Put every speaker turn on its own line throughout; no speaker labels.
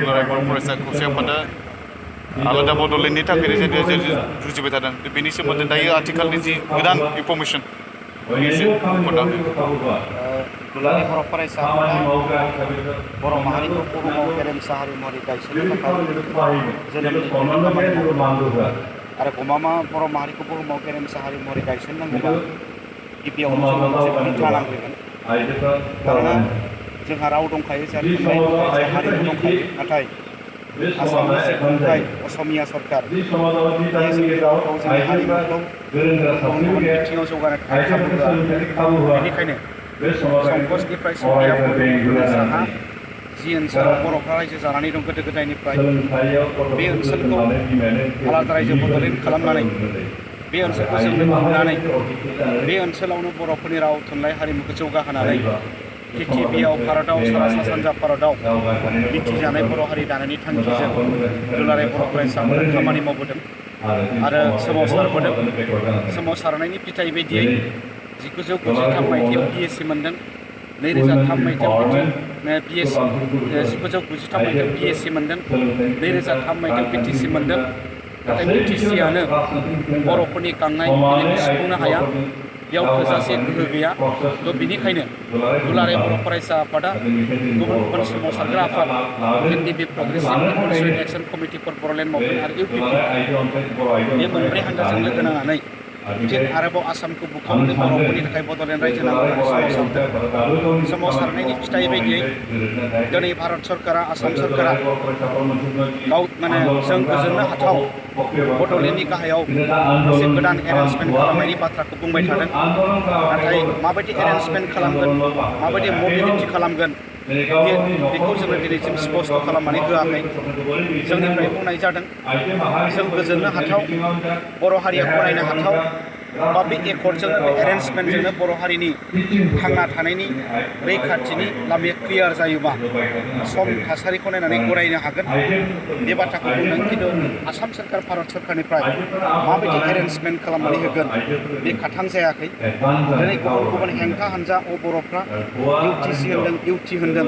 दुलाराय बर' फरायसा खौसे आफादा आलादा बड'लेण्डनि थाखायनो जुजिबाय थादों बेनि सोमोन्दै दायो आथिखालनि जि गोदान इनफरमेसन
दुलाराय बर' फरायसा बर' माहारिखौ बुहुमाव गेरेमसा हारि महरै गायसननो थाखाय जोनोमनिफ्रायनो खामानि मावदों आरो गमामा बर' माहारिखौ बुहुमाव गेरेमसा हारि महरै गायसननांगौबा गिबियावनो जोंनो मोनसे बिथा नांग्रोगोन मानोना जोंहा राव दंखायो जोंहा थुनलाइ दंखायो जोंहा हारिमु दंखायो नाथाय आसामनि जि खुंथाय असमिया सरकार बेयो जोंनि रावखौ जोंनि हारिमुखौ गुबुन गुबुन बिथिङाव जौगानो थाखाय खाबु होआ बेनिखायनो संकसनिफ्राय सौदिया बर'फोरनि साहा जि ओनसोलाव बर'फ्रा रायजो जानानै दं गोदो गोदायनिफ्राय बे ओनसोलखौ आलादा रायजो बड'लेण्ड खालामनानै बे ओनसोलखौ जोंनो खुंनानै बे ओनसोलावनो बर'फोरनि राव थुनलाइ हारिमुखौ जौगाहोनानै पृथिबियाव भारताव सा सानजा भारताव मिथिजानाय बर' हारि दानायनि थांखिजों दुलाराय बर' फरायसाफोरा खामानि मावबोदों आरो सोमावसारबोदों सोमावसारनायनि फिथाइ बायदियै 1993 मायथाइयाव BSc मोनदों 2003 मायथाइयाव 1993 मायथाइयाव BSc मोनदों 2003 मायथाइयाव BTC मोनदों नाथाय BTCआनो बर'फोरनि गांनाय उखैनायखौ सुफुंनो हाया बेयाव थोजासे गोहो गैया थ' बिनिखायनो दुलाराय बर' फरायसा आफादा गुबुन गुबुन सोमावसारग्रा आफाद NDP progressive revolutionary action committee for Bodoland movement आरो UPP बे मोनब्रै हान्जाजों लोगो नांनानै फिन आरोबाव आसामखौ बुखावनानै बर'फोरनि थाखाय बड'लेण्ड रायजो नांगौ होननानै सोमावसारदों सोमावसारनायनि फिथाइ बायदियै दिनै भारत सरकारा आसाम सरकारा जों गोजोननो हाथाव बड'लेण्डनि गाहायाव मोनसे गोदान एरेन्जमेन्ट खालामनायनि बाथ्राखौ बुंबाय थादों नाथाय माबायदि एरेन्जमेन्ट खालामगोन माबायदि मबिलिटि खालामगोन बेखौ जोङो दिनैसिम स्पष्ट खालामनानै होआखै जोंनिफ्राय बुंनाय जादों जों गोजोननो हाथाव बर' हारिया गनायनो हाथाव बा बे एकर्डजोंनो बे एरेन्जमेन्टजोंनो बर' हारिनि थांना थानायनि रैखाथिनि लामाया क्लियार जायोबा सम थासारिखौ नायनानै गरायनो हागोन बे बाथ्राखौ बुंदों खिन्थु आसाम सरकार भारत सरकारनिफ्राय माबायदि एरेन्जमेन्ट खालामनानै होगोन बे खाथां जायाखै दिनै गुबुन गुबुन हेंथा हान्जा बर'फ्रा UTC होनदों UT होनदों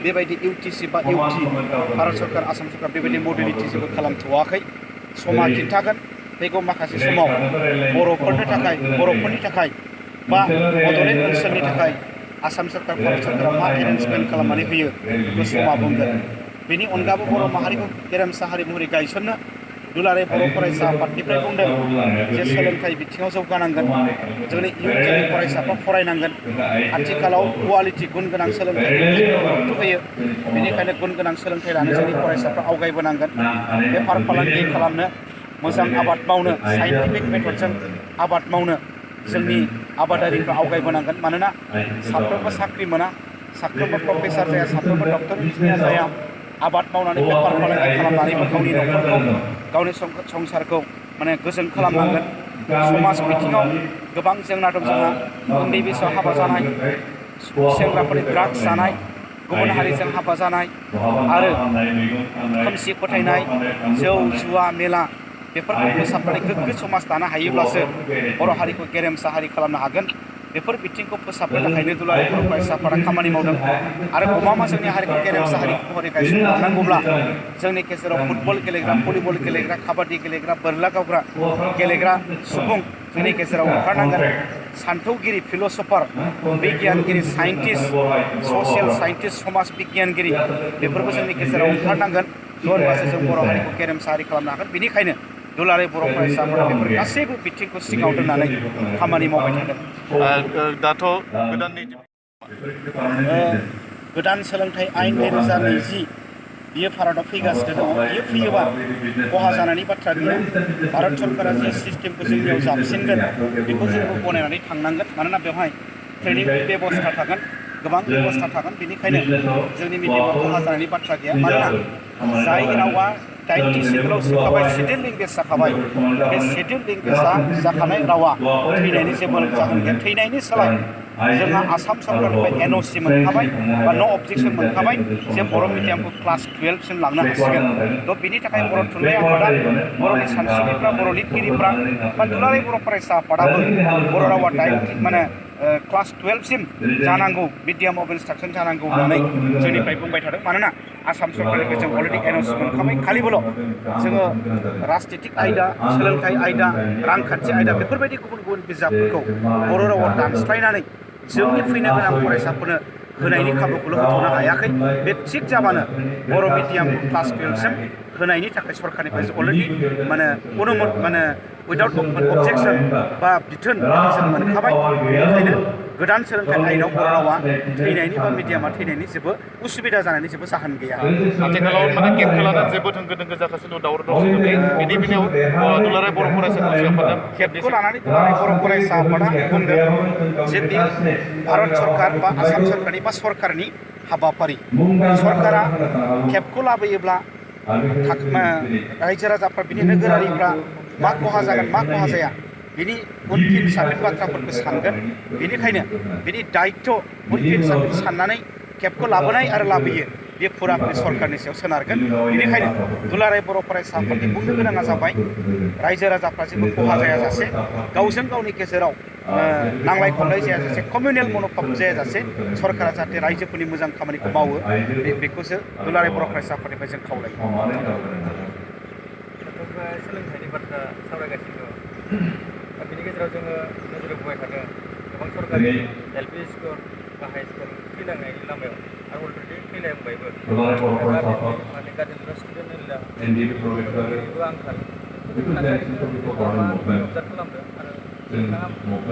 बेबायदि UTC बा UT भारत सरकार आसाम सरकार बेबायदि मडेलिटि जेबो खालामथ'वाखै समा खिन्थागोन फैगौ माखासे समाव बर'फोरनि थाखाय बा बड'लेण्ड ओनसोलनि थाखाय आसाम सरकार भारत सरकारा मा एरेन्जमेन्ट खालामनानै होयो बेखौ समा बुंगोन बेनि अनगाबो बर' माहारिखौ गेरेमसा हारि महरै गायसननो दुलाराय बर' फरायसा आफादनिफ्राय बुंदों जे सोलोंथाइ बिथिङाव जौगानांगोन जोंनि इयुन जोलै फरायसाफ्रा फरायनांगोन आथिखालाव कुवालिटि गुन गोनां सोलोंथाइखौ गुरुत्व होयो बेनिखायनो गुन गोनां सोलोंथाइ लानो जोंनि फरायसाफ्रा आवगायबोनांगोन बेफार फालांगि खालामनो मोजां आबाद मावनो साइन्टिफिक मेथडजों आबाद मावनो जोंनि आबादारिफ्रा आवगायबोनांगोन मानोना साफ्रोमबो साख्रि मोना साफ्रोमबो प्रफेसार जाया साफ्रोमबो डक्टर इन्जिनियार जाया आबाद मावनानै बेफार फालांगि खालामनानैबो गावनि न'खरखौ गावनि संसारखौ गोजोन खालामनांगोन समाज बिथिङाव गोबां जेंना दं जोंहा उन्दै बैसोआव हाबा जानाय सेंग्राफोरनि ड्राग्स जानाय गुबुन हारिजों हाबा जानाय आरो खोमसि फोथायनाय जौ जुवा मेला बेफोरखौ फोसाबनानै गोग्गो समाज दानो हायोब्लासो बर' हारिखौ गेरेमसा हारि खालामनो हागोन बेफोर बिथिंखौ फोसाबनो थाखायनो दुलाराय बर' फरायसा आफादा खामानि मावदों आरो गमामा जोंनि हारिखौ गेरेमसा हारि महरै गायसनलांनांगौब्ला जोंनि गेजेराव फुटबल गेलेग्रा भलिबल गेलेग्रा काबादि गेलेग्रा बोरला गावग्रा गेलेग्रा सुबुं जोंनि गेजेराव ओंखारनांगोन सान्थौगिरि फिल'सफार बिगियानगिरि साइन्टिस्ट ससियेल साइन्टिस्ट समाज बिगियानगिरि बेफोरबो जोंनि गेजेराव ओंखारनांगोन होनबासो जों बर' हारिखौ गेरेमसा हारि खालामनो हागोन बेनिखायनो दुलाराय बर' फरायसाफोरा बेफोर गासैबो बिथिंखौ सिगाङाव दोननानै खामानि मावबाय थादों
दाथ'
गोदान सोलोंथाइ आयेन 2020 बियो भारताव फैगासिनो दङ बियो फैयोबा खहा जानायनि बाथ्रा गैया भारत सरकारा जि सिस्टेमखौ जोंनियाव जाबसिनगोन बेखौ जोंबो गनायनानै थांनांगोन मानोना बेवहाय ट्रेनिंनि बेबस्था थागोन गोबां बेबस्था थागोन बेनिखायनो जोंनि मिडियामाव खहा जानायनि बाथ्रा गैया मानोना जाय रावा 90 सिडुलाव सोखाबाय सिडिउल लेंगुवेज जाखाबाय बे सिडिउल लेंगुवेजआ जाखानाय रावा थैनायनि जेबो जाहोन गैया थैनायनि सोलाय जोंहा आसाम सरकारनिफ्राय NOC मोनखाबाय बा न' अबजेक्सन मोनखाबाय जे बर' मिडियामखौ क्लास 12 सिम लांनो हासिगोन थ' बिनि थाखाय बर' थुनलाइ आफादा बर'नि सानस्रिगिरिफ्रा बर' लिरगिरिफ्रा बा दुलाराय बर' फरायसा आफादाबो बर' रावा क्लास 12 सिम जानांगौ मिडियाम अफ इन्सट्राक्सन जानांगौ होननानै जोंनिफ्राय बुंबाय थादों मानोना आसाम सरकारनिफ्राय जों अलरेडि एनाउन्स मोनखाबाय खालिबोल' जोङो राजनितिक आयदा सोलोंथाइ आयदा रांखान्थि आयदा बेफोरबायदि गुबुन गुबुन बिजाबफोरखौ बर' रावाव दानस्लायनानै जोंनि फैनो गोनां फरायसाफोरनो होनायनि खाबुखौल' होथ'नो हायाखै बे थिग जाबानो बर' मिडियाम क्लास 12सिम होनायनि थाखाय सरकारनिफ्राय अलरेडि अनुमत उइदाउट अबजेक्सन बा बिथोन जों मोनखाबाय बेनिखायनो गोदान सोलोंथाइ आयेनाव बर' रावा थैनायनि बा मिडियामा थैनायनि जेबो उसुबिदा जानायनि जेबो जाहोन गैया
आथिखालाव केबखौ लानानै जोबोद होंगो दोंगो जागासिनो दावराव दावसि बेनि बेलायाव दुलाराय बर' फरायसा आफादा
केबखौ लानानै दुलाराय बर' फरायसा आफादा बुंदों जे बे भारत सरकार बा आसाम सरकारनि बा सरकारनि हाबाफारि सरकारा केबखौ लाबोयोब्ला रायजो राजाफ्रा बिनि नोगोरारिफ्रा मा खहा जागोन मा खहा जाया बिनि उनफिन साफिन बाथ्राफोरखौ सानगोन बेनिखायनो बिनि दायित्व उनफिन साफिन साननानै केबखौ लाबोनाय आरो लाबोयो बे फुराफोर सरकारनि सायाव सोनारगोन बेनिखायनो दुलाराय बर' फरायसा आफादनि बुंनो गोनाङा जाबाय रायजो राजाफ्रा जेबो खहा जायाजासे गावजों गावनि गेजेराव नांलाय खमलाय जायाजासे कमिउनेल मन'भाब जायाजासे सरकारा जाहाथे रायजोफोरनि मोजां खामानिखौ मावो बेखौसो दुलाराय बर' फरायसा आफादनिफ्राय जों खावलायो
सोलोंथाइनि बाथ्रा सावरायगासिनो दं दा बेनि गेजेराव जोङो नोजोर होबाय थादों गोबां सरकारि एलपि स्कुल बा हाइ स्कुल थैलांनायनि लामायाव आरो अलरेडि थैलांबायबो गार्जेनफोरा स्टुडेन्टनिबो आंखाल अबजार्भ खालामदों आरो नोंथाङा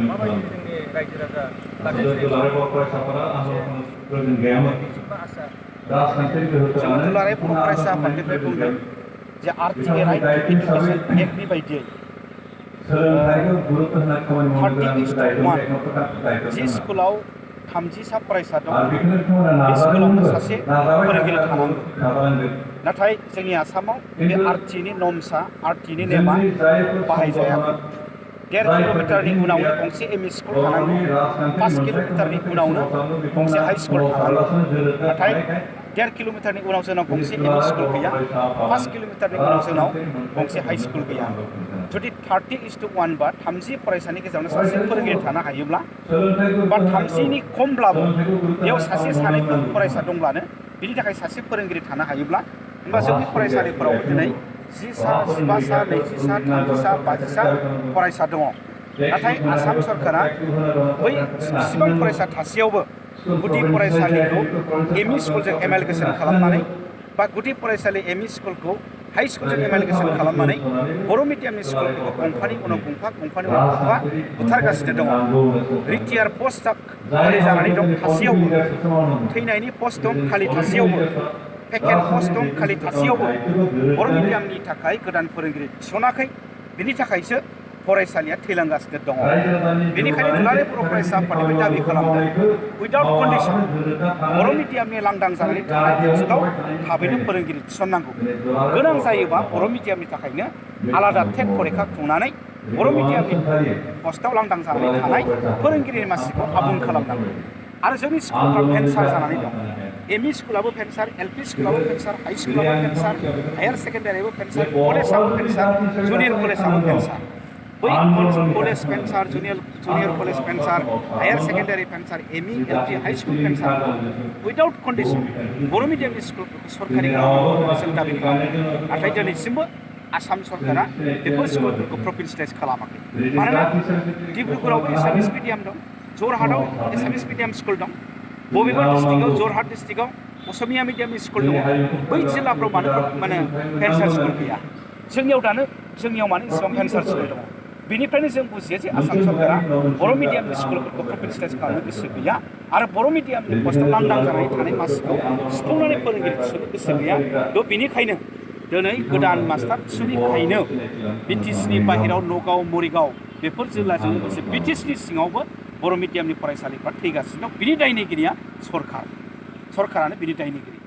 माबायदि जोंनि रायजो राजा
जोङो दुलाराय बर' फरायसा आफादनिफ्राय बुंदों जे RTA राइट टु एडुकेसन एक्टनि बायदियै 30:1 जि स्कुलाव 30सा फरायसा दं बे स्कुलावनो सासे फोरोंगिरि थानांगौ नाथाय जोंनि आसामाव बे RTAनि नर्म्सआ RTAनि नेमा बाहायजायाखै 1.5 किल'मिटारनि उनावनो गंसे एमइ स्कुल थानांगौ 5 किल'मिटारनि उनावनो गंसे हाइ स्कुल थानांगौ नाथाय 1.5 किल'मिटारनि उनाव जोंनाव गंसे एमइ स्कुल गैया 5 किल'मिटारनि उनाव जोंनाव गंसे हाइ स्कुल गैया जुदि 30:1 बा 30 फरायसानि गेजेरावनो सासे फोरोंगिरि थानो हायोब्ला बा 30नि खमब्लाबो बेयाव सासे सानै फरायसा दंब्लानो बिनि थाखाय सासे फोरोंगिरि थानो हायोब्ला होमबा जोंनि फरायसालिफोराव दिनै 10 सा 15 सा 20 सा 30 सा 50 सा फरायसा दङ नाथाय आसाम सरकारा बै बेसेबां फरायसा थासेयावबो गुदि फरायसालिखौ एमइ स्कुलजों एमालगेसन खालामनानै बा गुदि फरायसालि एमइ स्कुलखौ हाइ स्कुलजों एमालगेसन खालामनानै बर' मिडियामनि स्कुलफोरखौ गंफानि उनाव गंफा गंफानि उनाव गंफा बुथारगासिनो दङ रिटियार पस्टआ खालि जानानै दं थासेयावबो थैनायनि पस्ट दं खालि थासेयावबो भेकेन्ट पस्ट दं खालि थासेयावबो बर' मिडियामनि थाखाय गोदान फोरोंगिरि थिसनाखै बिनि थाखायसो फरायसालिया थैलांगासिनो दङ बेनिखायनो दुलाराय बर' फरायसा आफादनिफ्राय दाबि खालामदों उइदाउट कन्डिसन बर' मिडियामनि लांदां जानानै थानाय पस्टआव थाबैनो फोरोंगिरि थिसननांगौ गोनां जायोबा बर' मिडियामनि थाखायनो आलादा टेट फरिखा खुंनानै बर' मिडियामनि पस्टआव लांदां जानानै थानाय फोरोंगिरिनि मासिखौ आबुं खालामनांगौ आरो जोंनि स्कुलफ्रा भेन्सार जानानै दं एमइ स्कुलाबो भेन्सार एलपि स्कुलाबो भेन्सार हाइ स्कुलाबो भेन्सार हायार सेकेन्डारियाबो भेन्सार कलेजाबो भेन्सार जुनियर कलेजाबो भेन्सार बै कलेज भेन्सार जुनियर कलेज भेन्सार हायार सेकेन्डारि भेन्सार एमइ एलपि हाइ स्कुल भेन्सार उइदाउट कन्डिसन बर' मिडियामनि स्कुलफोरखौ सरकारि खालामनांगौ जों दाबि खालामदों नाथाय दिनैसिमबो आसाम सरकारा बेफोर स्कुलफोरखौ प्रभिन्सियेलाइज खालामाखै मानोना डिब्रुगड़आवबो एसामिस मिडियाम दं जरहाटआव एसामिस मिडियाम स्कुल दं बबेबा डिस्ट्रिक्टआव जरहाट डिस्ट्रिक्टआव असमिया मिडियामनि स्कुल दङ बै जिल्लाफ्राव मानो भेन्सार स्कुल गैया जोंनियाव मानो इसेबां भेन्सार स्कुल दङ बेनिफ्रायनो जों बुजियो जे आसाम सरकारा बर' मिडियामनि स्कुलफोरखौ प्रभिन्सियेलाइज खालामनो गोसो गैया आरो बर' मिडियामनि पस्टआव लांदां जानानै थानाय मासिखौ सुफुंनानै फोरोंगिरि थिसननो गोसो गैया थ' बेनिखायनो दिनै गोदान मास्टार थिसननिखायनो बिटिसिनि बाहेराव नगाव मरिगाव बेफोर जिल्लाजों लोगोसे बिटिसिनि सिङावबो बर' मिडियामनि फरायसालिफ्रा थैगासिनो दं बिनि दायनिगिरिया सरकारानो बिनि दायनिगिरि